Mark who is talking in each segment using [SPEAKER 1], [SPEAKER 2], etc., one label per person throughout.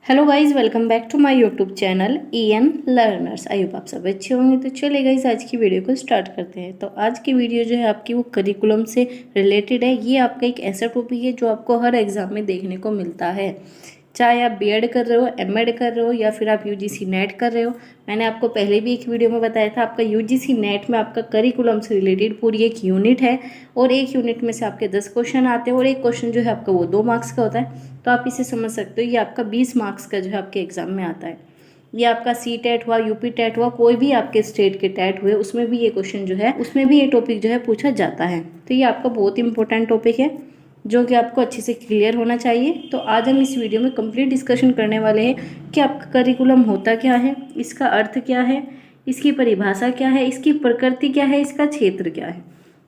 [SPEAKER 1] Hello guys, welcome back to my YouTube channel EN learners. I hope आप सब अच्छे होंगे। तो चलिए गाइज, आज की वीडियो को स्टार्ट करते हैं। तो आज की वीडियो जो है आपकी वो करिकुलम से रिलेटेड है। ये आपका एक ऐसा टॉपिक है जो आपको हर एग्जाम में देखने को मिलता है, चाहे आप बीएड कर रहे हो, एमएड कर रहे हो या फिर आप यूजीसी नेट कर रहे हो। मैंने आपको पहले भी एक वीडियो में बताया था, आपका यूजीसी नेट में आपका करिकुलम से रिलेटेड पूरी एक यूनिट है और एक यूनिट में से आपके 10 क्वेश्चन आते हैं और एक क्वेश्चन जो है आपका वो 2 मार्क्स का होता है। तो आप इसे समझ सकते हो, ये आपका 20 मार्क्स का जो है आपके एग्जाम में आता है। ये आपका सी टेट हुआ, यूपी टेट हुआ, कोई भी आपके स्टेट के टेट हुए, उसमें भी ये क्वेश्चन जो है, उसमें भी ये टॉपिक जो है पूछा जाता है। तो ये आपका बहुत इंपॉर्टेंट टॉपिक है जो कि आपको अच्छे से क्लियर होना चाहिए। तो आज हम इस वीडियो में कंप्लीट डिस्कशन करने वाले हैं कि आपका करिकुलम होता क्या है, इसका अर्थ क्या है, इसकी परिभाषा क्या है, इसकी प्रकृति क्या है, इसका क्षेत्र क्या है।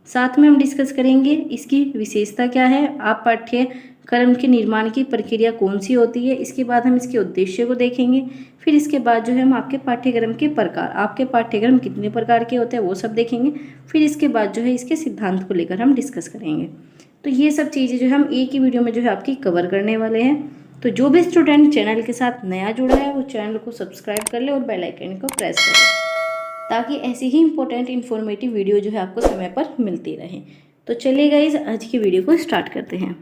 [SPEAKER 1] साथ में हम डिस्कस करेंगे इसकी विशेषता क्या है, आप पाठ्यक्रम के निर्माण की प्रक्रिया कौन सी होती है। इसके बाद हम इसके उद्देश्य को देखेंगे। फिर इसके बाद जो है हम आपके पाठ्यक्रम के प्रकार, आपके पाठ्यक्रम कितने प्रकार के होते हैं वो सब देखेंगे। फिर इसके बाद जो है इसके सिद्धांत को लेकर हम डिस्कस करेंगे। तो ये सब चीज़ें जो है हम एक ही वीडियो में जो है आपकी कवर करने वाले हैं। तो जो भी स्टूडेंट चैनल के साथ नया जुड़ा है वो चैनल को सब्सक्राइब कर ले और बेल आइकन को प्रेस कर ले, ताकि ऐसी ही इंपॉर्टेंट इन्फॉर्मेटिव वीडियो जो है आपको समय पर मिलती रहे। तो चलिए गाइस, आज की वीडियो को स्टार्ट करते हैं।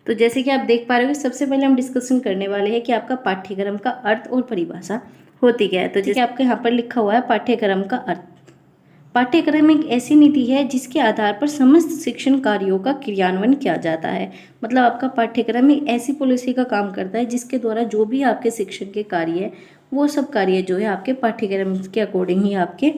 [SPEAKER 1] तो जैसे कि आप देख पा रहे हो, सबसे पहले हम डिस्कशन करने वाले हैं कि आपका पाठ्यक्रम का अर्थ और परिभाषा होती क्या है। तो जैसे आपके यहाँ पर लिखा हुआ है पाठ्यक्रम का अर्थ। पाठ्यक्रम एक ऐसी नीति है जिसके आधार पर समस्त शिक्षण कार्यों का क्रियान्वयन किया जाता है। मतलब आपका पाठ्यक्रम एक ऐसी पॉलिसी का काम करता है जिसके द्वारा जो भी आपके शिक्षण के कार्य है वो सब कार्य जो है आपके पाठ्यक्रम के अकॉर्डिंग ही आपके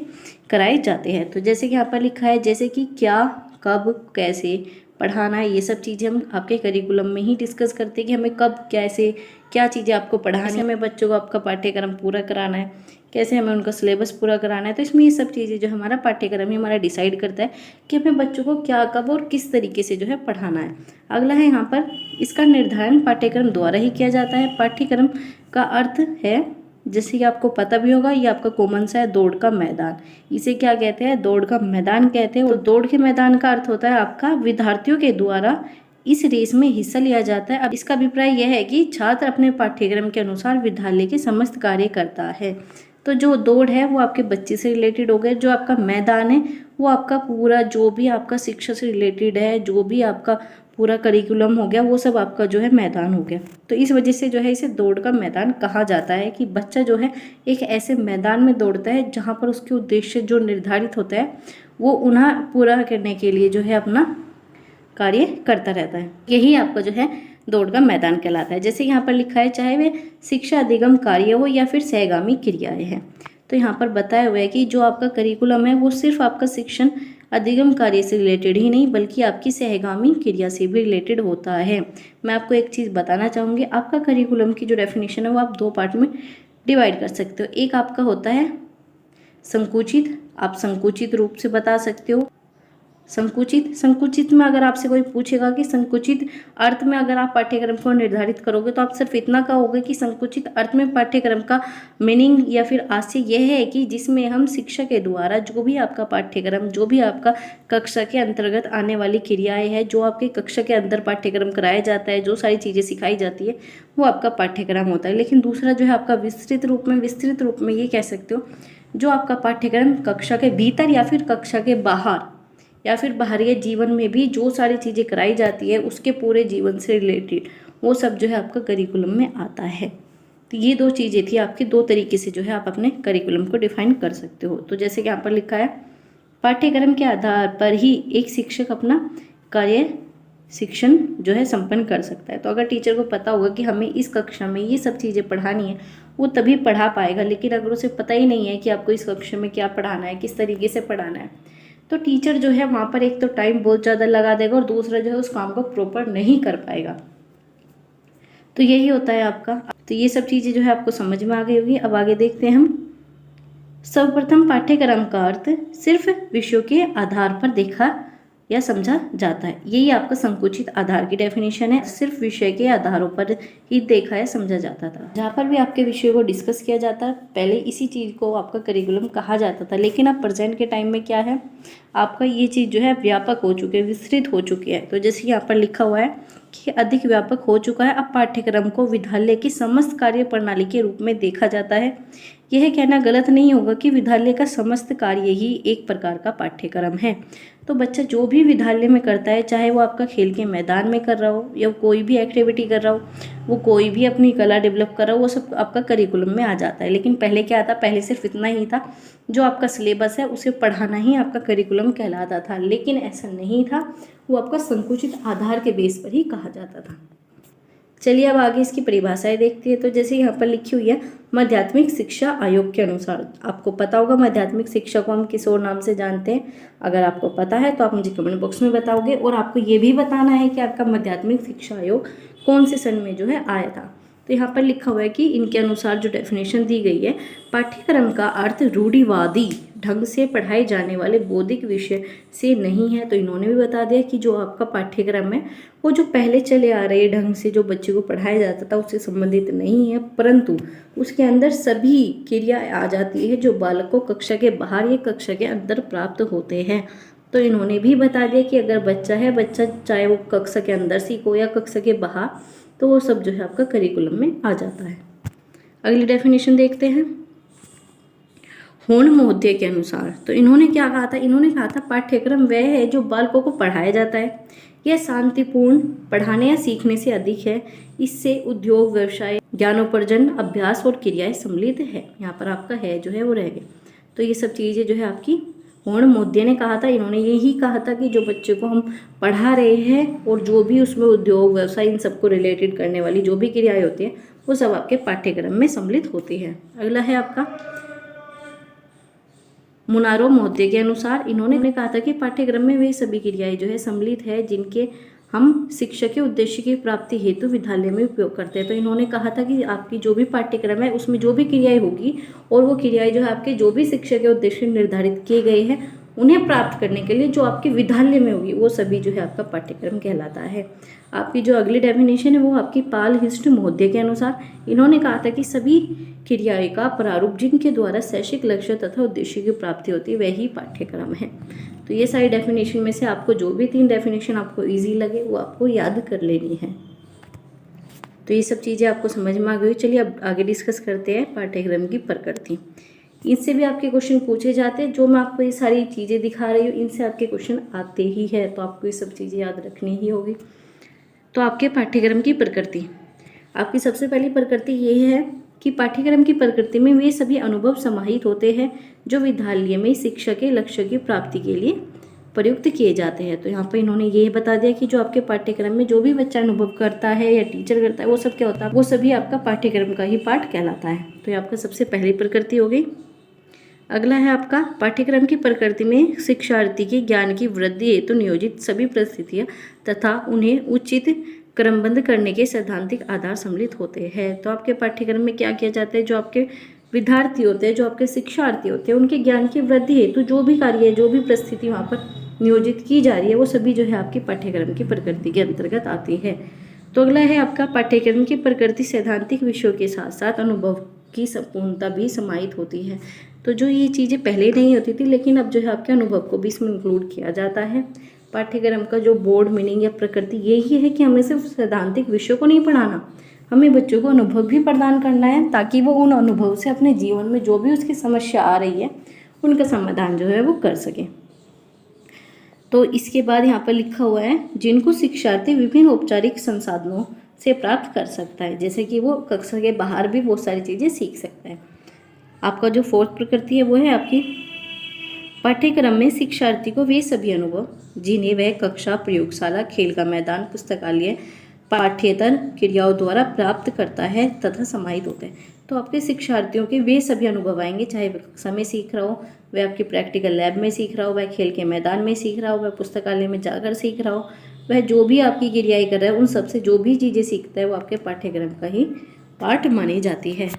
[SPEAKER 1] कराए जाते हैं। तो जैसे कि यहाँ पर लिखा है, जैसे कि क्या, कब, कैसे पढ़ाना है, ये सब चीज़ें हम आपके करिकुलम में ही डिस्कस करते हैं कि हमें कब, कैसे, क्या चीज़ें आपको पढ़ानी है, हमें बच्चों को आपका पाठ्यक्रम पूरा कराना है, कैसे हमें उनका सिलेबस पूरा कराना है। तो इसमें ये सब चीज़ें जो हमारा पाठ्यक्रम ही हमारा डिसाइड करता है कि हमें बच्चों को क्या, कब और किस तरीके से जो है पढ़ाना है। अगला है यहाँ पर, इसका निर्धारण पाठ्यक्रम द्वारा ही किया जाता है। पाठ्यक्रम का अर्थ है, जैसे कि आपको पता भी होगा, ये आपका कॉमन सा है, दौड़ का मैदान। इसे क्या कहते हैं? दौड़ का मैदान कहते हैं। तो दौड़ के मैदान का अर्थ होता है आपका विद्यार्थियों के द्वारा इस रेस में हिस्सा लिया जाता है। अब इसका अभिप्राय यह है कि छात्र अपने पाठ्यक्रम के अनुसार विद्यालय के समस्त कार्य करता है। तो जो दौड़ है वो आपके बच्चे से रिलेटेड हो गए, जो आपका मैदान है वो आपका पूरा जो भी आपका शिक्षा से रिलेटेड है, जो भी आपका पूरा करिकुलम हो गया, वो सब आपका जो है मैदान हो गया। तो इस वजह से जो है इसे दौड़ का मैदान कहा जाता है कि बच्चा जो है एक ऐसे मैदान में दौड़ता है जहाँ पर उसके उद्देश्य जो निर्धारित होता है वो उन्हें पूरा करने के लिए जो है अपना कार्य करता रहता है। यही आपका जो है दौड़ का मैदान कहलाता है। जैसे यहाँ पर लिखा है, चाहे वे शिक्षा अधिगम कार्य हो या फिर सहगामी क्रियाएं हैं। तो यहाँ पर बताया हुआ है कि जो आपका करिकुलम है वो सिर्फ आपका शिक्षण अधिगम कार्य से रिलेटेड ही नहीं बल्कि आपकी सहगामी क्रिया से भी रिलेटेड होता है। मैं आपको एक चीज़ बताना चाहूँगी, आपका करिकुलम की जो डेफिनेशन है वो आप 2 पार्ट में डिवाइड कर सकते हो। एक आपका होता है संकुचित, आप संकुचित रूप से बता सकते हो। संकुचित में अगर आपसे कोई पूछेगा कि संकुचित अर्थ में अगर आप पाठ्यक्रम को निर्धारित करोगे तो आप सिर्फ इतना कहोगे कि संकुचित अर्थ में पाठ्यक्रम का मीनिंग या फिर आशय यह है कि जिसमें हम शिक्षा के द्वारा जो भी आपका पाठ्यक्रम, जो भी आपका कक्षा के अंतर्गत आने वाली क्रियाएं हैं, जो आपके कक्षा के अंदर पाठ्यक्रम कराया जाता है, जो सारी चीज़ें सिखाई जाती है वो आपका पाठ्यक्रम होता है। लेकिन दूसरा जो है आपका विस्तृत रूप में ये कह सकते हो, जो आपका पाठ्यक्रम कक्षा के भीतर या फिर कक्षा के बाहर या फिर बाहरी जीवन में भी जो सारी चीज़ें कराई जाती है उसके पूरे जीवन से रिलेटेड वो सब जो है आपका करिकुलम में आता है। तो ये 2 चीज़ें थी आपकी, 2 तरीके से जो है आप अपने करिकुलम को डिफाइन कर सकते हो। तो जैसे कि यहाँ पर लिखा है, पाठ्यक्रम के आधार पर ही एक शिक्षक अपना कार्य शिक्षण जो है संपन्न कर सकता है। तो अगर टीचर को पता होगा कि हमें इस कक्षा में ये सब चीज़ें पढ़ानी है वो तभी पढ़ा पाएगा। लेकिन अगर उसे पता ही नहीं है कि आपको इस कक्षा में क्या पढ़ाना है, किस तरीके से पढ़ाना है, तो टीचर जो है वहाँ पर एक तो टाइम बहुत ज़्यादा लगा देगा और दूसरा जो है उस काम को प्रॉपर नहीं कर पाएगा। तो यही होता है आपका। तो ये सब चीज़ें जो है आपको समझ में आ गई होगी। अब आगे देखते हैं हम। सर्वप्रथम पाठ्यक्रम का अर्थ सिर्फ विषयों के आधार पर देखा या समझा जाता है। यही आपका संकुचित आधार की डेफिनेशन है। सिर्फ विषय के आधारों पर ही देखा या समझा जाता था। जहाँ पर भी आपके विषय को डिस्कस किया जाता है पहले इसी चीज़ को आपका करिकुलम कहा जाता था। लेकिन अब प्रेजेंट के टाइम में क्या है, आपका ये चीज़ जो है व्यापक हो चुकी है, विस्तृत हो चुकी है। तो जैसे यहाँ पर लिखा हुआ है कि अधिक व्यापक हो चुका है। अब पाठ्यक्रम को विद्यालय की समस्त कार्य प्रणाली के रूप में देखा जाता है। यह कहना गलत नहीं होगा कि विद्यालय का समस्त कार्य ही एक प्रकार का पाठ्यक्रम है। तो बच्चा जो भी विद्यालय में करता है, चाहे वो आपका खेल के मैदान में कर रहा हो या कोई भी एक्टिविटी कर रहा हो, वो कोई भी अपनी कला डेवलप कर रहा हो, वो सब आपका करिकुलम में आ जाता है। लेकिन पहले क्या था, पहले सिर्फ इतना ही था, जो आपका सिलेबस है उसे पढ़ाना ही आपका करिकुलम कहलाता था। लेकिन ऐसा नहीं था, वो आपका संकुचित आधार के बेस पर ही कहा जाता था। चलिए अब आगे इसकी परिभाषाएं देखते हैं। तो जैसे यहाँ पर लिखी हुई है, माध्यमिक शिक्षा आयोग के अनुसार, आपको पता होगा माध्यमिक शिक्षा को हम किस और नाम से जानते हैं। अगर आपको पता है तो आप मुझे कमेंट बॉक्स में बताओगे, और आपको ये भी बताना है कि आपका माध्यमिक शिक्षा आयोग कौन से सन में जो है आया था। तो यहाँ पर लिखा हुआ है कि इनके अनुसार जो डेफिनेशन दी गई है, पाठ्यक्रम का अर्थ रूढ़िवादी ढंग से पढ़ाए जाने वाले बौद्धिक विषय से नहीं है। तो इन्होंने भी बता दिया कि जो आपका पाठ्यक्रम है वो जो पहले चले आ रहे ढंग से जो बच्चे को पढ़ाया जाता था उससे संबंधित नहीं है, परंतु उसके अंदर सभी क्रियाएं आ जाती है जो बालक को कक्षा के बाहर या कक्षा के अंदर प्राप्त होते हैं। तो इन्होंने भी बता दिया कि अगर बच्चा है, बच्चा चाहे वो कक्षा के अंदर सीखो या कक्षा के बाहर, तो वो सब जो है आपका करिकुलम में आ जाता है। अगली डेफिनेशन देखते हैं। होर्न महोदय के अनुसार, तो इन्होंने क्या कहा था, इन्होंने कहा था पाठ्यक्रम वह है जो बालकों को पढ़ाया जाता है, यह शांतिपूर्ण पढ़ाने या सीखने से अधिक है, इससे उद्योग, व्यवसाय, ज्ञानोपार्जन, अभ्यास और क्रियाएं सम्मिलित है। यहाँ पर आपका है जो है वो रह गया। तो ये सब चीज़ें जो है आपकी होर्न महोदय ने कहा था। इन्होंने यही कहा था कि जो बच्चे को हम पढ़ा रहे हैं और जो भी उसमें उद्योग, व्यवसाय, इन सबको रिलेटेड करने वाली जो भी क्रियाएं होती हैं वो सब आपके पाठ्यक्रम में सम्मिलित होती है। अगला है आपका मुनारो महोदय के अनुसार, इन्होंने कहा था कि पाठ्यक्रम में वे सभी क्रियाएं जो है सम्मिलित है जिनके हम शिक्षा के उद्देश्य की प्राप्ति हेतु विद्यालय में उपयोग करते हैं। तो इन्होंने कहा था कि आपकी जो भी पाठ्यक्रम है उसमें जो भी क्रियाएं होगी और वो क्रियाएं जो है आपके जो भी शिक्षा के उद्देश्य निर्धारित किए गए हैं उन्हें प्राप्त करने के लिए जो आपके विद्यालय में होगी वो सभी जो है आपका पाठ्यक्रम कहलाता है। आपकी जो अगली डेफिनेशन है वो आपकी पाल हिस्ट महोदय के अनुसार, इन्होंने कहा था कि सभी क्रियाएं का प्रारूप जिनके द्वारा शैक्षिक लक्ष्य तथा उद्देश्य की प्राप्ति होती है वही पाठ्यक्रम है। तो ये सारी डेफिनेशन में से आपको जो भी 3 डेफिनेशन आपको इजी लगे वो आपको याद कर लेनी है। तो ये सब चीज़ें आपको समझ में आ गई। चलिए अब आगे डिस्कस करते हैं पाठ्यक्रम की प्रकृति। इनसे भी आपके क्वेश्चन पूछे जाते हैं। जो मैं आपको ये सारी चीज़ें दिखा रही हूँ इनसे आपके क्वेश्चन आते ही है, तो आपको ये सब चीज़ें याद रखनी ही होगी। तो आपके पाठ्यक्रम की प्रकृति, आपकी सबसे पहली प्रकृति ये है कि पाठ्यक्रम की प्रकृति में वे सभी अनुभव समाहित होते हैं जो विद्यालय में शिक्षा के लक्ष्य की प्राप्ति के लिए प्रयुक्त किए जाते हैं। तो यहाँ पर इन्होंने ये बता दिया कि जो आपके पाठ्यक्रम में जो भी बच्चा अनुभव करता है या टीचर करता है वो सब क्या होता है, वो सभी आपका पाठ्यक्रम का ही पाठ कहलाता है। तो ये आपका सबसे पहली प्रकृति हो गई। अगला है आपका पाठ्यक्रम की प्रकृति में शिक्षार्थी के ज्ञान की वृद्धि हेतु नियोजित सभी परिस्थितियाँ तथा उन्हें उचित क्रमबद्ध करने के सैद्धांतिक आधार सम्मिलित होते हैं। तो आपके पाठ्यक्रम में क्या किया जाता है, जो आपके विद्यार्थी होते हैं, जो आपके शिक्षार्थी होते हैं, उनके ज्ञान की वृद्धि हेतु जो भी कार्य, जो भी परिस्थिति वहाँ पर नियोजित की जा रही है वो सभी जो है आपकी पाठ्यक्रम की प्रकृति के अंतर्गत आती है। तो अगला है आपका पाठ्यक्रम की प्रकृति सैद्धांतिक विषयों के साथ साथ अनुभव की संपूर्णता भी समाहित होती है। तो जो ये चीज़ें पहले नहीं होती थी लेकिन अब जो है आपके अनुभव को भी इसमें इंक्लूड किया जाता है। पाठ्यक्रम का जो बोर्ड मीनिंग या प्रकृति यही है कि हमें सिर्फ सैद्धांतिक विषयों को नहीं पढ़ाना, हमें बच्चों को अनुभव भी प्रदान करना है ताकि वो उन अनुभव से अपने जीवन में जो भी उसकी समस्या आ रही है उनका समाधान जो है वो कर सके। तो इसके बाद यहाँ पर लिखा हुआ है जिनको शिक्षार्थी विभिन्न औपचारिक संसाधनों से प्राप्त कर सकता है, जैसे कि वो कक्षा के बाहर भी बहुत सारी चीज़ें सीख सकता है। आपका जो 4th प्रकृति है वो है आपकी पाठ्यक्रम में शिक्षार्थी को वे सभी अनुभव जिन्हें वह कक्षा, प्रयोगशाला, खेल का मैदान, पुस्तकालय, पाठ्येतर क्रियाओं द्वारा प्राप्त करता है तथा समाहित होते हैं। तो आपके शिक्षार्थियों के वे सभी अनुभव आएंगे, चाहे वह कक्षा में सीख रहा हो, वह आपके प्रैक्टिकल लैब में सीख रहा हो, वह खेल के मैदान में सीख रहा हो, वह पुस्तकालय में जाकर सीख रहा हो, वह जो भी आपकी क्रियाएं कर रहा है उन सबसे जो भी चीज़ें सीखता है वो आपके पाठ्यक्रम का ही पार्ट मानी जाती है।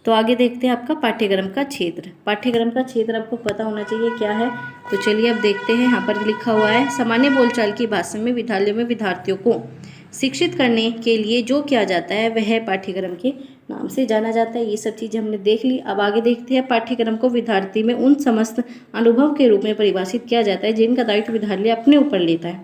[SPEAKER 1] तो आगे देखते हैं आपका पाठ्यक्रम का क्षेत्र। पाठ्यक्रम का क्षेत्र आपको पता होना चाहिए क्या है। तो चलिए अब देखते हैं। यहाँ पर लिखा हुआ है सामान्य बोलचाल की भाषा में विद्यालयों में विद्यार्थियों को शिक्षित करने के लिए जो किया जाता है वह पाठ्यक्रम के नाम से जाना जाता है। ये सब चीज़ें हमने देख ली। अब आगे देखते हैं पाठ्यक्रम को विद्यार्थी में उन समस्त अनुभव के रूप में परिभाषित किया जाता है जिनका दायित्व विद्यालय अपने ऊपर लेता है।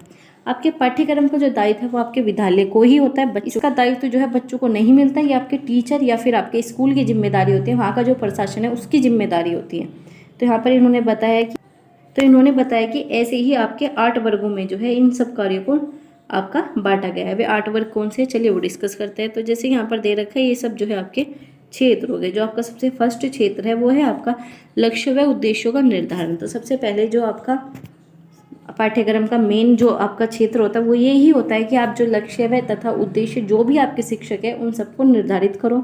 [SPEAKER 1] आपके पाठ्यक्रम का जो दायित्व है वो आपके विद्यालय को ही होता है। इसका दायित्व जो है बच्चों को नहीं मिलता, ये आपके टीचर या फिर आपके स्कूल की जिम्मेदारी होती है, वहाँ का जो प्रशासन है उसकी जिम्मेदारी होती है। तो यहाँ पर इन्होंने बताया कि ऐसे ही आपके 8 वर्गों में जो है इन सब कार्यों को आपका बांटा गया है। वे 8 वर्ग कौन से, चलिए वो डिस्कस करते हैं। तो जैसे यहाँ पर दे रखा है, ये सब जो है आपके क्षेत्र हो गए। जो आपका सबसे फर्स्ट क्षेत्र है वो है आपका लक्ष्य व उद्देश्यों का निर्धारण। तो सबसे पहले जो आपका पाठ्यक्रम का मेन जो आपका क्षेत्र होता है वो यही होता है कि आप जो लक्ष्य व तथा उद्देश्य जो भी आपके शिक्षक है उन सबको निर्धारित करो।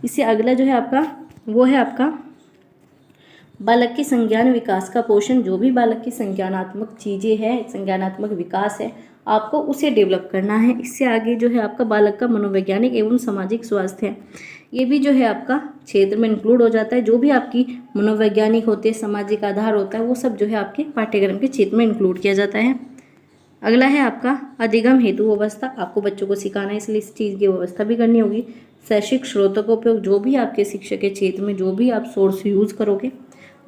[SPEAKER 1] इससे अगला जो है आपका वो है आपका बालक के संज्ञान विकास का पोषण। जो भी बालक की संज्ञानात्मक चीज़ें हैं, संज्ञानात्मक विकास है, आपको उसे डेवलप करना है। इससे आगे जो है आपका बालक का मनोवैज्ञानिक एवं सामाजिक स्वास्थ्य है, ये भी जो है आपका क्षेत्र में इंक्लूड हो जाता है। जो भी आपकी मनोवैज्ञानिक होते हैं, सामाजिक आधार होता है, वो सब जो है आपके पाठ्यक्रम के क्षेत्र में इंक्लूड किया जाता है। अगला है आपका अधिगम हेतु व्यवस्था। आपको बच्चों को सिखाना है, इसलिए इस चीज़ की व्यवस्था भी करनी होगी। शैक्षिक स्रोतों का उपयोग, जो भी आपके शिक्षक के क्षेत्र में जो भी आप सोर्स यूज़ करोगे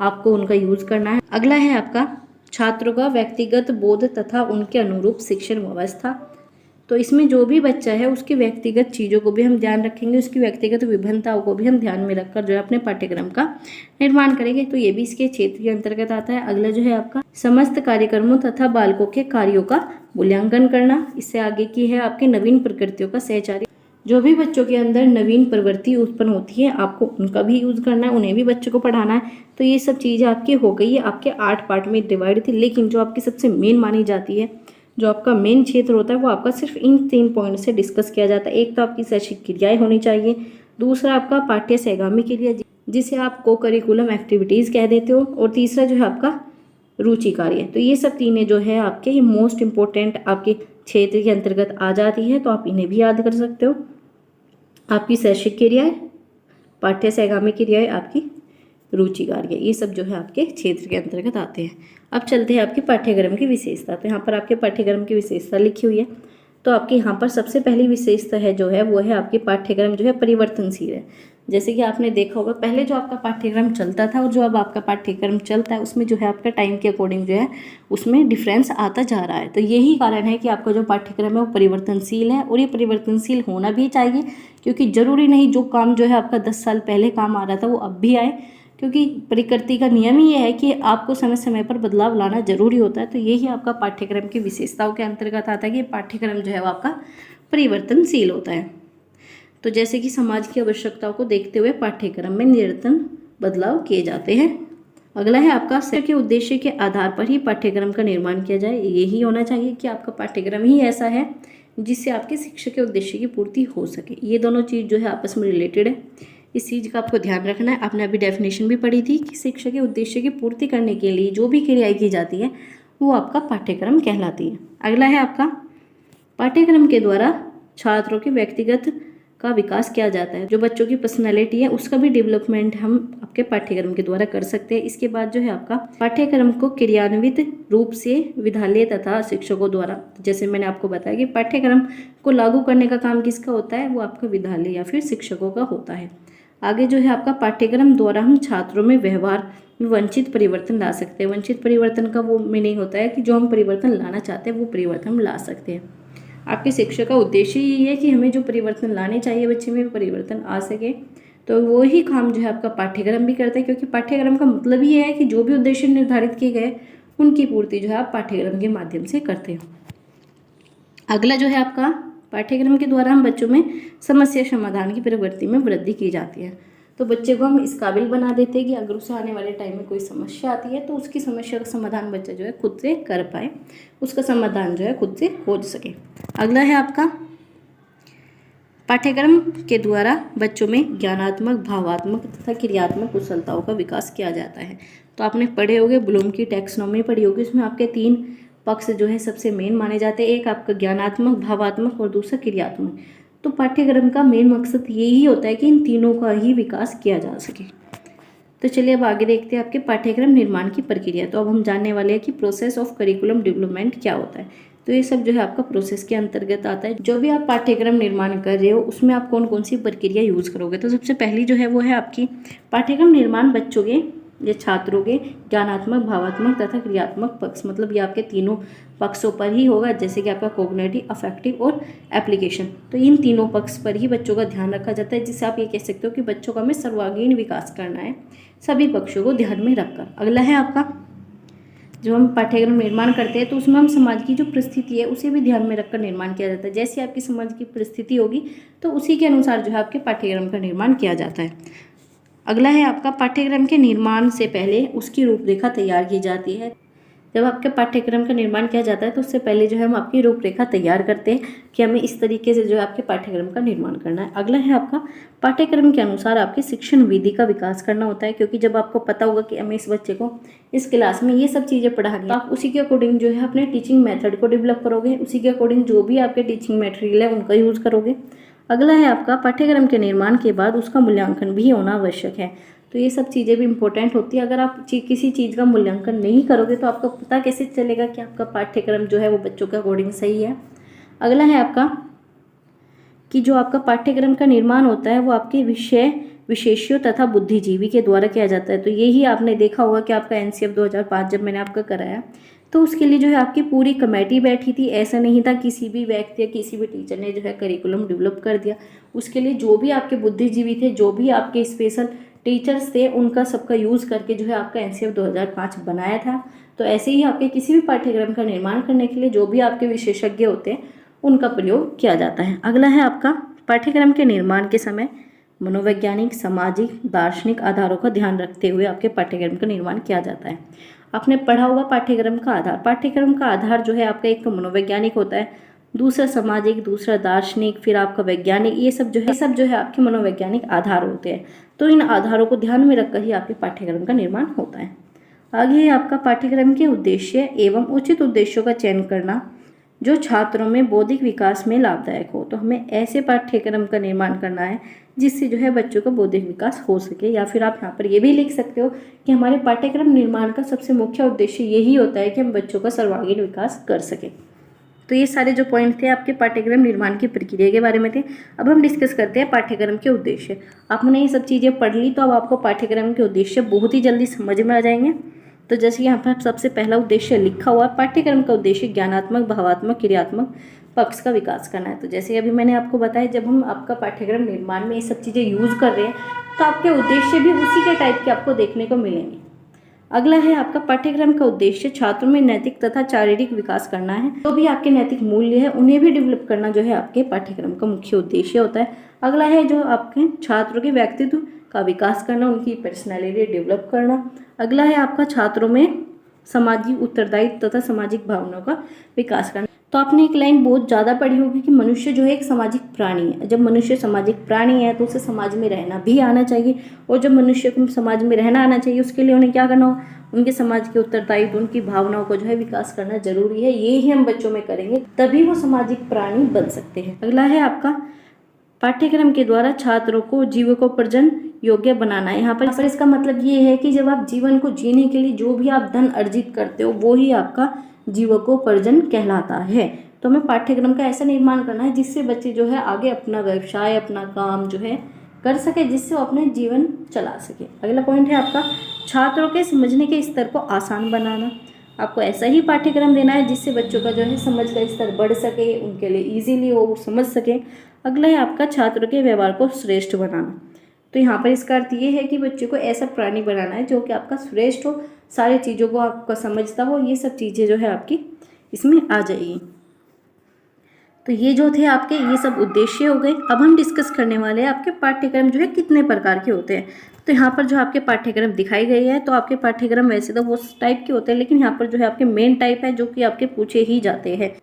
[SPEAKER 1] आपको उनका यूज़ करना है। अगला है आपका छात्रों का व्यक्तिगत बोध तथा उनके अनुरूप शिक्षण व्यवस्था। तो इसमें जो भी बच्चा है उसकी व्यक्तिगत चीज़ों को भी हम ध्यान रखेंगे, उसकी व्यक्तिगत विभिन्नताओं को भी हम ध्यान में रखकर जो है अपने पाठ्यक्रम का निर्माण करेंगे। तो ये भी इसके क्षेत्र के अंतर्गत आता है। अगला जो है आपका समस्त कार्यक्रमों तथा बालकों के कार्यों का मूल्यांकन करना। इससे आगे की है आपके नवीन प्रकृतियों का सहचार्य। जो भी बच्चों के अंदर नवीन प्रवृत्ति उत्पन्न होती है आपको उनका भी यूज़ करना है, उन्हें भी बच्चों को पढ़ाना है। तो ये सब चीज़ें आपकी हो गई है, आपके 8 पार्ट में डिवाइड थी। लेकिन जो आपकी सबसे मेन मानी जाती है, जो आपका मेन क्षेत्र होता है, वो आपका सिर्फ इन 3 पॉइंट से डिस्कस किया जाता है। एक तो आपकी शैक्षिक क्रियाएं होनी चाहिए, दूसरा आपका पाठ्य सहगामी क्रिया जिसे आप को करिकुलम एक्टिविटीज़ कह देते हो, और तीसरा जो है आपका रुचि कार्य। तो ये सब तीनें जो है आपके ये मोस्ट इंपॉर्टेंट आपके क्षेत्र के अंतर्गत आ जाती है। तो आप इन्हें भी याद कर सकते हो। आपकी शैक्षिक क्रियाएं, पाठ्य सहगामी क्रियाएं, आपकी रुचि कार्य, ये सब जो है आपके क्षेत्र के अंतर्गत आते हैं। अब चलते हैं आपके पाठ्यक्रम की विशेषता। तो यहाँ पर आपके पाठ्यक्रम की विशेषता लिखी हुई है। तो आपके यहाँ पर सबसे पहली विशेषता है जो है वो है आपके पाठ्यक्रम जो है परिवर्तनशील है। जैसे कि आपने देखा होगा पहले जो आपका पाठ्यक्रम चलता था और जो अब आपका पाठ्यक्रम चलता है उसमें जो है आपका टाइम के अकॉर्डिंग जो है उसमें डिफरेंस आता जा रहा है। तो यही कारण है कि आपका जो पाठ्यक्रम है वो परिवर्तनशील है, और ये परिवर्तनशील होना भी चाहिए, क्योंकि ज़रूरी नहीं जो काम जो है आपका 10 साल पहले काम आ रहा था वो अब भी आए, क्योंकि प्रकृति का नियम ही है कि आपको समय समय पर बदलाव लाना जरूरी होता है। तो यही आपका पाठ्यक्रम की विशेषताओं के अंतर्गत आता है कि पाठ्यक्रम जो है वो आपका परिवर्तनशील होता है। तो जैसे कि समाज की आवश्यकताओं को देखते हुए पाठ्यक्रम में निरंतर बदलाव किए जाते हैं। अगला है आपका शिक्षक के उद्देश्य के आधार पर ही पाठ्यक्रम का निर्माण किया जाए। यही होना चाहिए कि आपका पाठ्यक्रम ही ऐसा है जिससे आपके शिक्षक के उद्देश्य की पूर्ति हो सके। ये दोनों चीज़ जो है आपस में रिलेटेड है, इस चीज़ का आपको ध्यान रखना है। आपने अभी डेफिनेशन भी पढ़ी थी कि शिक्षक के उद्देश्य की पूर्ति करने के लिए जो भी क्रियाएं की जाती है वो आपका पाठ्यक्रम कहलाती है। अगला है आपका पाठ्यक्रम के द्वारा छात्रों के व्यक्तिगत का विकास किया जाता है। जो बच्चों की पर्सनैलिटी है उसका भी डेवलपमेंट हम आपके पाठ्यक्रम के द्वारा कर सकते हैं। इसके बाद जो है आपका पाठ्यक्रम को क्रियान्वित रूप से विद्यालय तथा शिक्षकों द्वारा, जैसे मैंने आपको बताया कि पाठ्यक्रम को लागू करने का काम किसका होता है, वो आपका विद्यालय या फिर शिक्षकों का होता है। आगे जो है आपका पाठ्यक्रम द्वारा हम छात्रों में व्यवहार में वंचित परिवर्तन ला सकते हैं। वंचित परिवर्तन का वो मीनिंग होता है कि जो हम परिवर्तन लाना चाहते हैं वो परिवर्तन हम ला सकते हैं। आपके शिक्षक का उद्देश्य यही है कि हमें जो परिवर्तन लाने चाहिए बच्चे में परिवर्तन आ सके। तो वो ही काम जो है आपका पाठ्यक्रम भी करता है, क्योंकि पाठ्यक्रम का मतलब ही है कि जो भी उद्देश्य निर्धारित किए गए उनकी पूर्ति जो है आप पाठ्यक्रम के माध्यम से करते हो। अगला जो है आपका पाठ्यक्रम के द्वारा हम बच्चों में समस्या समाधान की प्रवृत्ति में वृद्धि की जाती है। तो बच्चे को हम इस काबिल बना देते हैं कि अगर उसे आने वाले टाइम में कोई समस्या आती है तो उसकी समस्या का समाधान बच्चा जो है खुद से कर पाए, उसका समाधान जो है खुद से खोज सके। अगला है आपका पाठ्यक्रम के द्वारा बच्चों में ज्ञानात्मक, भावात्मक तथा क्रियात्मक कुशलताओं का विकास किया जाता है। तो आपने पढ़े होंगे, ब्लूम की टैक्सोनॉमी पढ़ी होगी, उसमें आपके 3 पक्ष जो है सबसे मेन माने जाते हैं। एक आपका ज्ञानात्मक, भावात्मक और दूसरा क्रियात्मक। तो पाठ्यक्रम का मेन मकसद यही होता है कि इन तीनों का ही विकास किया जा सके। तो चलिए अब आगे देखते हैं आपके पाठ्यक्रम निर्माण की प्रक्रिया। तो अब हम जानने वाले हैं कि प्रोसेस ऑफ करिकुलम डेवलपमेंट क्या होता है। तो ये सब जो है आपका प्रोसेस के अंतर्गत आता है। जो भी आप पाठ्यक्रम निर्माण कर रहे हो उसमें आप कौन कौन सी प्रक्रिया यूज़ करोगे। तो सबसे पहली जो है वो है आपकी पाठ्यक्रम निर्माण बच्चों के या छात्रों के ज्ञानात्मक, भावात्मक तथा क्रियात्मक पक्ष, मतलब ये आपके तीनों पक्षों पर ही होगा, जैसे कि आपका कॉग्निटिव, अफेक्टिव और एप्लीकेशन। तो इन तीनों पक्ष पर ही बच्चों का ध्यान रखा जाता है, जिससे आप ये कह सकते हो कि बच्चों का हमें सर्वांगीण विकास करना है सभी पक्षों को ध्यान में रखकर। अगला है आपका, जब हम पाठ्यक्रम निर्माण करते हैं तो उसमें हम समाज की जो परिस्थिति है उसे भी ध्यान में रखकर निर्माण किया जाता है। जैसी आपकी समाज की परिस्थिति होगी तो उसी के अनुसार जो है आपके पाठ्यक्रम का निर्माण किया जाता है। अगला है आपका, पाठ्यक्रम के निर्माण से पहले उसकी रूपरेखा तैयार की जाती है। जब आपके पाठ्यक्रम का निर्माण किया जाता है तो उससे पहले जो है हम आपकी रूपरेखा तैयार करते हैं कि हमें इस तरीके से जो है आपके पाठ्यक्रम का निर्माण करना है। अगला है आपका, पाठ्यक्रम के अनुसार आपकी शिक्षण विधि का विकास करना होता है, क्योंकि जब आपको पता होगा कि हमें इस बच्चे को इस क्लास में ये सब चीज़ें पढ़ानी है, आप उसी के अकॉर्डिंग जो है अपने टीचिंग मेथड को डेवलप करोगे, उसी के अकॉर्डिंग जो भी आपके टीचिंग मटेरियल है उनका यूज़ करोगे। अगला है आपका, पाठ्यक्रम के निर्माण के बाद उसका मूल्यांकन भी होना आवश्यक है। तो ये सब चीज़ें भी इंपॉर्टेंट होती है। अगर आप किसी चीज़ का मूल्यांकन नहीं करोगे तो आपको पता कैसे चलेगा कि आपका पाठ्यक्रम जो है वो बच्चों के अकॉर्डिंग सही है। अगला है आपका, कि जो आपका पाठ्यक्रम का निर्माण होता है वो आपके विषय विशेषज्ञों तथा बुद्धिजीवी के द्वारा किया जाता है। तो यही आपने देखा होगा कि आपका NCF 2005 जब मैंने आपका कराया तो उसके लिए जो है आपकी पूरी कमेटी बैठी थी। ऐसा नहीं था किसी भी व्यक्ति या किसी भी टीचर ने जो है करिकुलम डेवलप कर दिया। उसके लिए जो भी आपके बुद्धिजीवी थे, जो भी आपके स्पेशल टीचर्स थे, उनका सबका यूज़ करके जो है आपका NCF 2005 बनाया था। तो ऐसे ही आपके किसी भी पाठ्यक्रम का निर्माण करने के लिए जो भी आपके विशेषज्ञ होते हैं उनका प्रयोग किया जाता है। अगला है आपका, पाठ्यक्रम के निर्माण के समय मनोवैज्ञानिक, सामाजिक, दार्शनिक आधारों का ध्यान रखते हुए आपके पाठ्यक्रम का निर्माण किया जाता है। आपने पढ़ा होगा पाठ्यक्रम का आधार। पाठ्यक्रम का आधार जो है आपका एक तो मनोवैज्ञानिक होता है, दूसरा सामाजिक, दूसरा दार्शनिक, फिर आपका वैज्ञानिक। ये सब जो है आपके मनोवैज्ञानिक आधार होते हैं। तो इन आधारों को ध्यान में रखकर ही आपके पाठ्यक्रम का निर्माण होता है। आगे है आपका, पाठ्यक्रम के उद्देश्य एवं उचित उद्देश्यों का चयन करना जो छात्रों में बौद्धिक विकास में लाभदायक हो। तो हमें ऐसे पाठ्यक्रम का निर्माण करना है जिससे जो है बच्चों का बौद्धिक विकास हो सके। या फिर आप यहाँ पर ये भी लिख सकते हो कि हमारे पाठ्यक्रम निर्माण का सबसे मुख्य उद्देश्य यही होता है कि हम बच्चों का सर्वांगीण विकास कर सकें। तो ये सारे जो पॉइंट थे आपके पाठ्यक्रम निर्माण की प्रक्रिया के बारे में थे। अब हम डिस्कस करते हैं पाठ्यक्रम के उद्देश्य। आपने ये सब चीज़ें पढ़ ली तो अब आपको पाठ्यक्रम के उद्देश्य बहुत ही जल्दी समझ में आ जाएंगे। तो जैसे यहाँ पर सबसे पहला उद्देश्य लिखा हुआ, पाठ्यक्रम का उद्देश्य ज्ञानात्मक, भावात्मक, क्रियात्मक पक्ष का विकास करना है। तो जैसे अभी मैंने आपको बताया, जब हम आपका पाठ्यक्रम निर्माण में ये सब चीज़ें यूज़ कर रहे हैं तो आपके उद्देश्य भी उसी के टाइप के आपको देखने को मिलेंगे। अगला है आपका, पाठ्यक्रम का उद्देश्य छात्रों में नैतिक तथा शारीरिक विकास करना है। तो भी आपके नैतिक मूल्य है उन्हें भी डेवलप करना जो है आपके पाठ्यक्रम का मुख्य उद्देश्य होता है। अगला है जो आपके छात्रों के व्यक्तित्व का विकास करना, उनकी पर्सनैलिटी डेवलप करना। अगला है आपका, छात्रों में सामाजिक उत्तरदायित्व तथा सामाजिक भावनाओं का विकास करना। तो आपने एक लाइन बहुत ज़्यादा पढ़ी होगी कि मनुष्य जो है एक सामाजिक प्राणी है। जब मनुष्य सामाजिक प्राणी है तो उसे समाज में रहना भी आना चाहिए, और जब मनुष्य को समाज में रहना आना चाहिए उसके लिए उन्हें क्या करना हो, उनके समाज के उत्तरदायित्व, उनकी भावनाओं को जो है विकास करना जरूरी है। ये ही हम बच्चों में करेंगे तभी वो सामाजिक प्राणी बन सकते हैं। अगला है आपका, पाठ्यक्रम के द्वारा छात्रों को जीविकोपार्जन योग्य बनाना है। यहाँ पर इसका मतलब ये है कि जब आप जीवन को जीने के लिए जो भी आप धन अर्जित करते हो वो ही आपका जीविकोपार्जन कहलाता है। तो हमें पाठ्यक्रम का ऐसा निर्माण करना है जिससे बच्चे जो है आगे अपना व्यवसाय, अपना काम जो है कर सके, जिससे वो अपने जीवन चला सके। अगला पॉइंट है आपका, छात्रों के समझने के स्तर को आसान बनाना। आपको ऐसा ही पाठ्यक्रम देना है जिससे बच्चों का जो है समझ का स्तर बढ़ सके, उनके लिए ईजिली हो, वो समझ सके। अगला है आपका, छात्रों के व्यवहार को श्रेष्ठ बनाना। तो यहाँ पर इसका अर्थ ये है कि बच्चे को ऐसा प्राणी बनाना है जो कि आपका श्रेष्ठ हो, सारी चीज़ों को आपका समझता हो। ये सब चीज़ें जो है आपकी इसमें आ जाएगी। तो ये जो थे आपके ये सब उद्देश्य हो गए। अब हम डिस्कस करने वाले हैं आपके पाठ्यक्रम जो है कितने प्रकार के होते हैं। तो यहाँ पर जो आपके पाठ्यक्रम दिखाई गई है, तो आपके पाठ्यक्रम वैसे तो वो टाइप के होते हैं, लेकिन यहाँ पर जो है आपके मेन टाइप है जो कि आपके पूछे ही जाते हैं।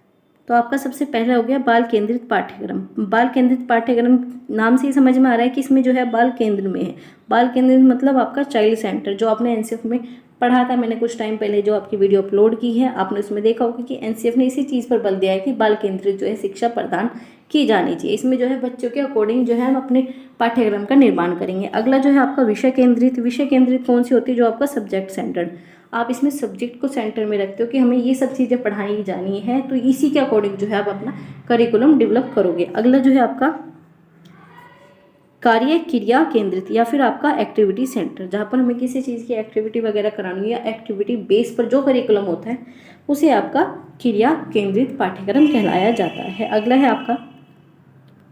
[SPEAKER 1] तो आपका सबसे पहला हो गया बाल केंद्रित पाठ्यक्रम। बाल केंद्रित पाठ्यक्रम नाम से ही समझ में आ रहा है कि इसमें जो है बाल केंद्र में है। बाल केंद्रित मतलब आपका चाइल्ड सेंटर, जो आपने NCF में पढ़ा था, मैंने कुछ टाइम पहले जो आपकी वीडियो अपलोड की है, आपने उसमें देखा होगा कि NCF ने इसी चीज़ पर बल दिया है कि बाल केंद्रित जो है शिक्षा प्रदान की जानी चाहिए। इसमें जो है बच्चों के अकॉर्डिंग जो है हम अपने पाठ्यक्रम का निर्माण करेंगे। अगला जो है आपका विषय केंद्रित। विषय केंद्रित कौन सी होती है, जो आपका सब्जेक्ट सेंटर्ड। आप इसमें सब्जेक्ट को सेंटर में रखते हो कि हमें ये सब चीज़ें पढ़ाई जानी है, तो इसी के अकॉर्डिंग जो है आप अपना करिकुलम डेवलप करोगे। अगला जो है आपका कार्य क्रिया केंद्रित या फिर आपका एक्टिविटी सेंटर, जहाँ पर हमें किसी चीज़ की एक्टिविटी वगैरह करानी है या एक्टिविटी बेस पर जो करिकुलम होता है उसे आपका क्रिया केंद्रित पाठ्यक्रम कहलाया जाता है। अगला है आपका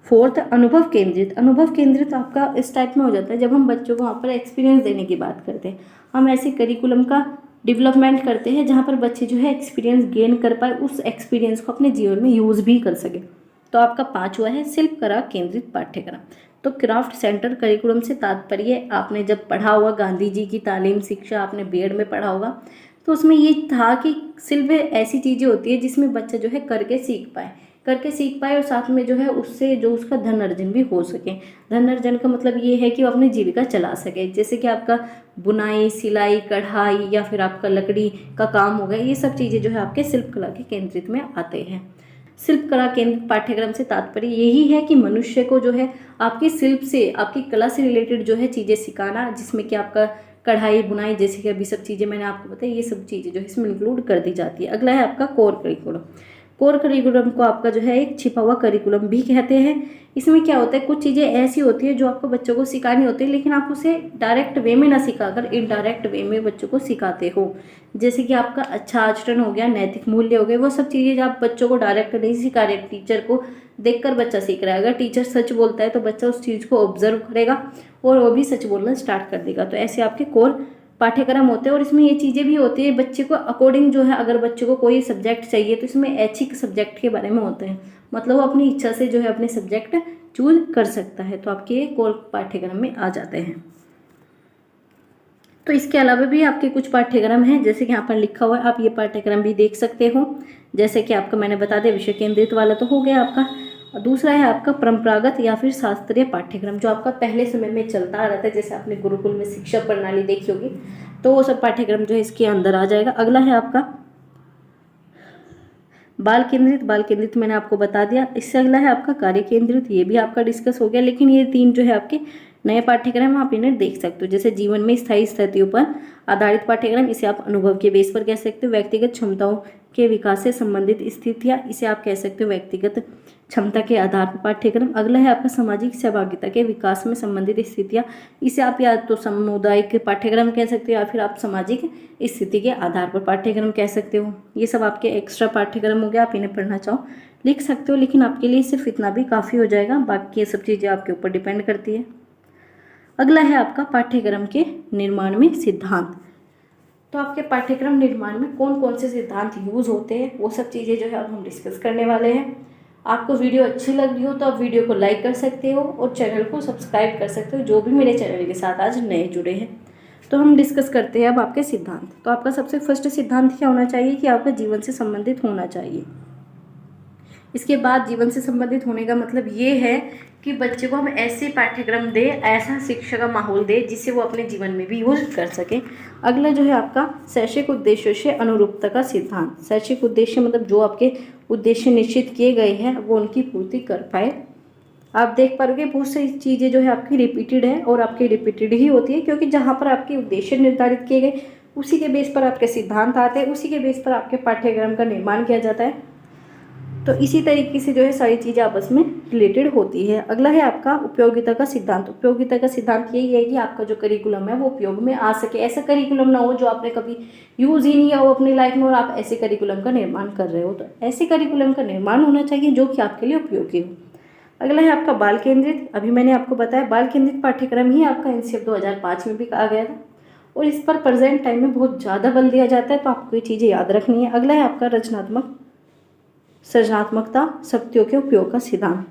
[SPEAKER 1] फोर्थ अनुभव केंद्रित। अनुभव केंद्रित आपका इस टाइप में हो जाता है जब हम बच्चों को वहाँ पर एक्सपीरियंस देने की बात करते हैं, हम ऐसे करिकुलम का डेवलपमेंट करते हैं जहाँ पर बच्चे जो है एक्सपीरियंस गेन कर पाए, उस एक्सपीरियंस को अपने जीवन में यूज़ भी कर सके। तो आपका पांचवा है शिल्पकला केंद्रित पाठ्यक्रम। तो क्राफ्ट सेंटर करिकुलम से तात्पर्य आपने जब पढ़ा होगा गांधी जी की तालीम शिक्षा आपने बीएड में पढ़ा होगा, तो उसमें ये था कि शिल्प ऐसी चीज़ें होती है जिसमें बच्चा जो है करके सीख पाए और साथ में जो है उससे जो उसका धन अर्जन भी हो सके। धन अर्जन का मतलब ये है कि वो अपनी जीविका चला सके, जैसे कि आपका बुनाई सिलाई कढ़ाई या फिर आपका लकड़ी का काम हो गया, ये सब चीज़ें जो है आपके शिल्पकला के केंद्रित में आते हैं। शिल्पकला केंद्रित पाठ्यक्रम से तात्पर्य यही है कि मनुष्य को जो है आपकी शिल्प से आपकी कला से रिलेटेड जो है चीज़ें सिखाना, जिसमें कि आपका कढ़ाई बुनाई जैसे कि अभी सब चीज़ें मैंने आपको बताई, ये सब चीज़ें जो है इसमें इंक्लूड कर दी जाती है। अगला है आपका कोर करिकुलम। कोर करिकुलम को आपका जो है एक छिपा हुआ करिकुलम भी कहते हैं। इसमें क्या होता है, कुछ चीज़ें ऐसी होती है जो आपको बच्चों को सिखानी होती है, लेकिन आप उसे डायरेक्ट वे में ना सिखाकर इनडायरेक्ट वे में बच्चों को सिखाते हो। जैसे कि आपका अच्छा आचरण हो गया, नैतिक मूल्य हो गए, वो सब चीज़ें जो आप बच्चों को डायरेक्ट नहीं सिखा रहे, टीचर को देखकर बच्चा सीख रहा है। अगर टीचर सच बोलता है तो बच्चा उस चीज़ को ऑब्जर्व करेगा और वो भी सच बोलना स्टार्ट कर देगा। तो ऐसे आपके कोर पाठ्यक्रम होते हैं और इसमें ये चीज़ें भी होती है बच्चे को अकॉर्डिंग जो है, अगर बच्चे को कोई सब्जेक्ट चाहिए तो इसमें ऐच्छिक सब्जेक्ट के बारे में होते हैं, मतलब वो अपनी इच्छा से जो है अपने सब्जेक्ट चूज कर सकता है। तो आपके कोर पाठ्यक्रम में आ जाते हैं। तो इसके अलावा भी आपके कुछ पाठ्यक्रम हैं, जैसे कि यहाँ पर लिखा हुआ है, आप ये पाठ्यक्रम भी देख सकते हो। जैसे कि आपका मैंने बता दिया विषय केंद्रित वाला तो हो गया आपका। दूसरा है आपका परंपरागत या फिर शास्त्रीय पाठ्यक्रम, जो आपका पहले समय में चलता आ रहा था, जैसे आपने गुरुकुल में शिक्षा प्रणाली देखी होगी, तो वो सब पाठ्यक्रम जो है इसके अंदर आ जाएगा। अगला है आपका बाल केंद्रित। बाल केंद्रित मैंने आपको बता दिया। इससे अगला है आपका कार्य केंद्रित, ये भी आपका डिस्कस हो गया। लेकिन ये तीन जो है आपके नए पाठ्यक्रम आप इन्हें देख सकते हो। जैसे जीवन में स्थायी स्थितियों पर आधारित पाठ्यक्रम, इसे आप अनुभव के बेस पर कह सकते हो। व्यक्तिगत क्षमताओं के विकास से संबंधित स्थितियाँ, इसे आप कह सकते हो व्यक्तिगत क्षमता के आधार पर पाठ्यक्रम। अगला है आपका सामाजिक सहभागिता के विकास में संबंधित स्थितियाँ, इसे आप या तो सामुदायिक पाठ्यक्रम कह सकते हो या फिर आप सामाजिक स्थिति के आधार पर पाठ्यक्रम कह सकते हो। ये सब आपके एक्स्ट्रा पाठ्यक्रम हो गया, आप इन्हें पढ़ना चाहो लिख सकते हो, लेकिन आपके लिए सिर्फ इतना भी काफ़ी हो जाएगा, बाकी ये सब चीज़ें आपके ऊपर डिपेंड करती है। अगला है आपका पाठ्यक्रम के निर्माण में सिद्धांत। तो आपके पाठ्यक्रम निर्माण में कौन कौन से सिद्धांत यूज़ होते हैं, वो सब चीज़ें जो है अब हम डिस्कस करने वाले हैं। आपको वीडियो अच्छी लग रही हो तो आप वीडियो को लाइक कर सकते हो और चैनल को सब्सक्राइब कर सकते हो, जो भी मेरे चैनल के साथ आज नए जुड़े हैं। तो हम डिस्कस करते हैं अब आपके सिद्धांत। तो आपका सबसे फर्स्ट सिद्धांत क्या होना चाहिए कि आपका जीवन से संबंधित होना चाहिए। इसके बाद जीवन से संबंधित होने का मतलब ये है कि बच्चे को हम ऐसे पाठ्यक्रम दे, ऐसा शिक्षा का माहौल दे जिससे वो अपने जीवन में भी यूज कर सके। अगला जो है आपका शैक्षिक उद्देश्यों से अनुरूपता का सिद्धांत। शैक्षिक उद्देश्य मतलब जो आपके उद्देश्य निश्चित किए गए हैं वो उनकी पूर्ति कर पाए। आप देख पाओगे बहुत सारी चीज़ें जो है आपकी रिपीटेड है और आपकी रिपीटेड ही होती है, क्योंकि जहाँ पर आपके उद्देश्य निर्धारित किए गए उसी के बेस पर आपके सिद्धांत आते हैं, उसी के बेस पर आपके पाठ्यक्रम का निर्माण किया जाता है। तो इसी तरीके से जो है सारी चीज़ें आपस में रिलेटेड होती है। अगला है आपका उपयोगिता का सिद्धांत। उपयोगिता का सिद्धांत यही है कि आपका जो करिकुलम है वो उपयोग में आ सके। ऐसा करिकुलम ना हो जो आपने कभी यूज़ ही नहीं किया हो अपनी लाइफ में और आप ऐसे करिकुलम का निर्माण कर रहे हो। तो ऐसे करिकुलम का निर्माण होना चाहिए जो कि आपके लिए उपयोगी हो। अगला है आपका बाल केंद्रित। अभी मैंने आपको बताया बाल केंद्रित पाठ्यक्रम ही आपका एनसीईआरटी 2005 में भी कहा गया था और इस पर प्रेजेंट टाइम में बहुत ज़्यादा बल दिया जाता है, तो आपको ये चीज़ें याद रखनी है। अगला है आपका सृजनात्मकता शक्तियों के उपयोग का सिद्धांत।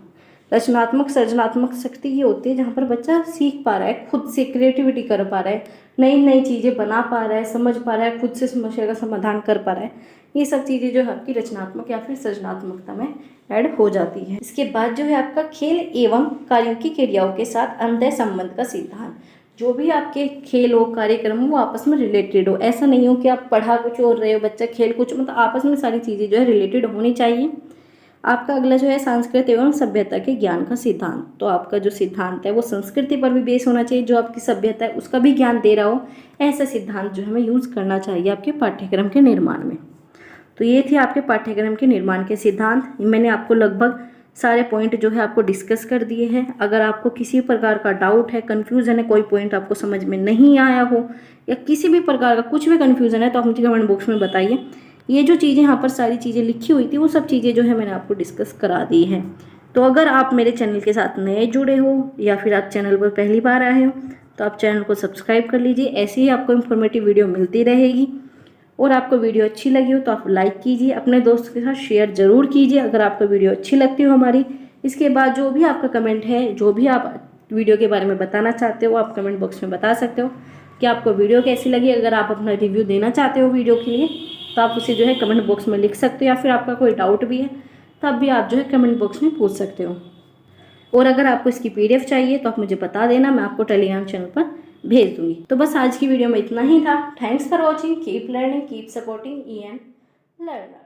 [SPEAKER 1] सृजनात्मक शक्ति ये होती है जहाँ पर बच्चा सीख पा रहा है, खुद से क्रिएटिविटी कर पा रहा है, नई नई चीज़ें बना पा रहा है, समझ पा रहा है, खुद से समस्या का समाधान कर पा रहा है। ये सब चीज़ें जो है आपकी रचनात्मक या फिर सृजनात्मकता में ऐड हो जाती है। इसके बाद जो है आपका खेल एवं कार्यों की क्रियाओं के साथ अंतः संबंध का सिद्धांत। जो भी आपके खेल हो कार्यक्रम हो वो आपस में रिलेटेड हो। ऐसा नहीं हो कि आप पढ़ा कुछ और रहे हो, बच्चा खेल कुछ, मतलब आपस में सारी चीज़ें जो है रिलेटेड होनी चाहिए। आपका अगला जो है संस्कृति एवं सभ्यता के ज्ञान का सिद्धांत। तो आपका जो सिद्धांत है वो संस्कृति पर भी बेस होना चाहिए, जो आपकी सभ्यता है उसका भी ज्ञान दे रहा हो। ऐसा सिद्धांत जो हमें यूज़ करना चाहिए आपके पाठ्यक्रम के निर्माण में। तो ये थे आपके पाठ्यक्रम के निर्माण के सिद्धांत। मैंने आपको लगभग सारे पॉइंट जो है आपको डिस्कस कर दिए हैं। अगर आपको किसी प्रकार का डाउट है, कन्फ्यूज़न है, कोई पॉइंट आपको समझ में नहीं आया हो या किसी भी प्रकार का कुछ भी कन्फ्यूज़न है तो आप मुझे कमेंट बॉक्स में बताइए। ये जो चीज़ें यहाँ पर सारी चीज़ें लिखी हुई थी वो सब चीज़ें जो है मैंने आपको डिस्कस करा दी हैं। तो अगर आप मेरे चैनल के साथ नए जुड़े हो या फिर आप चैनल पर पहली बार आए हो तो आप चैनल को सब्सक्राइब कर लीजिए। ऐसे ही आपको इन्फॉर्मेटिव वीडियो मिलती रहेगी। और आपको वीडियो अच्छी लगी हो तो आप लाइक कीजिए, अपने दोस्त के साथ शेयर ज़रूर कीजिए अगर आपको वीडियो अच्छी लगती हो हमारी। इसके बाद जो भी आपका कमेंट है, जो भी आप वीडियो के बारे में बताना चाहते हो, आप कमेंट बॉक्स में बता सकते हो कि आपको वीडियो कैसी लगी। अगर आप अपना रिव्यू देना चाहते हो वीडियो के लिए तो आप उसे जो है कमेंट बॉक्स में लिख सकते हो, या फिर आपका कोई डाउट भी है तब भी आप जो है कमेंट बॉक्स में पूछ सकते हो। और अगर आपको इसकी PDF चाहिए तो आप मुझे बता देना, मैं आपको टेलीग्राम चैनल पर भेज दूंगी। तो बस आज की वीडियो में इतना ही था। Thanks for watching, keep learning, keep supporting EN learner.